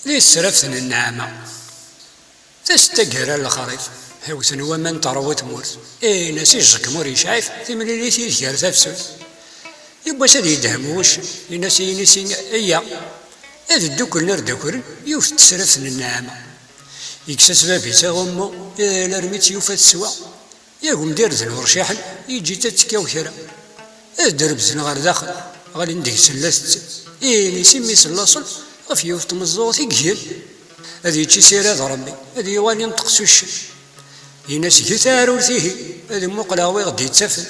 لي سرفت النعمة تستقر الخريف هوثن ومن تروت مورت ناسي جك موري شايف تملي تيثير تفسد يبا سادي يدهموش يناسي ينسي ايا هذا الدكر نردكر يوف تسرفت النعمة يكسس بابي تغمو لا رميت يوفا السوا ياهم دير الورشاحن يجي تتكاو كرا درب زن غير داخل غادي نديك سلاست نسي ميس لاصل غف يوف تمزوط يقهل هذه يجي سيرة ربي هذه يواني نتقسو الشي يناس يثارو فيه هذه مقلاوي غادي يتسفل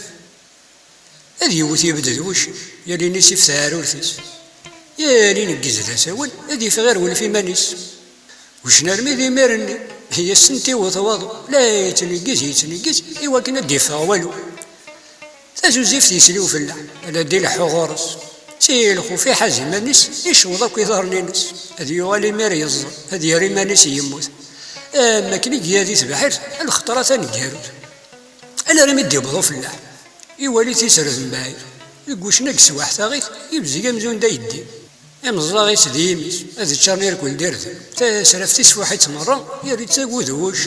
هذه يوثي بددوش يالي نسي في ثارو فيس يالي نقز تساول هذه في غير ولفي مانيس وش نرمي ذي ميرني هي السنتي وتواضع لا يتنقز إوا كنا ديفا والو تازو زيفت يسليو في اللحم على دي الحغورس سيلخو في حازم مانيس يشوضك ويظهر نينس هذه يوالي ميري يزر هذه يري مانيس يموت اما كلي قيادي تبحر الخطرة ثاني قاروت انا رمي ديبضو في اللحم يوالي تيسرد مباير يقوش نقص واحد غيث يبزي مزون دا يدي امزا غيث ديميس هذا الشارنير كل ديرت تسرفتي سواحيت مرة يريد تاقودوش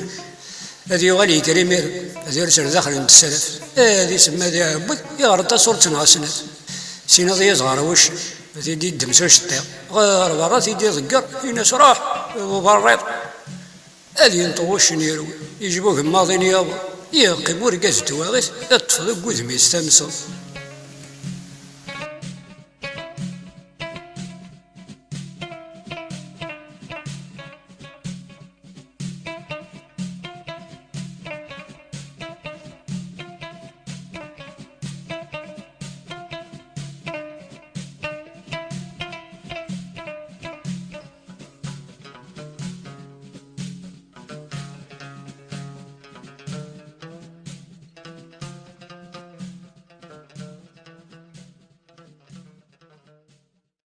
هذه يغالي كريمير هذه يرسل داخل عند السلف هذه سما ذي عبد يغرد صورة نغاسنات سينا ذي يزغر وش هذه دي الدمسوش الطيق غير برات يدي ذكر يناس راح وبريط هذه ينطوش نيرو يجيبوه الماضي نيابو يقيمو رقاز التواغيث يطفض قدمي يستمسو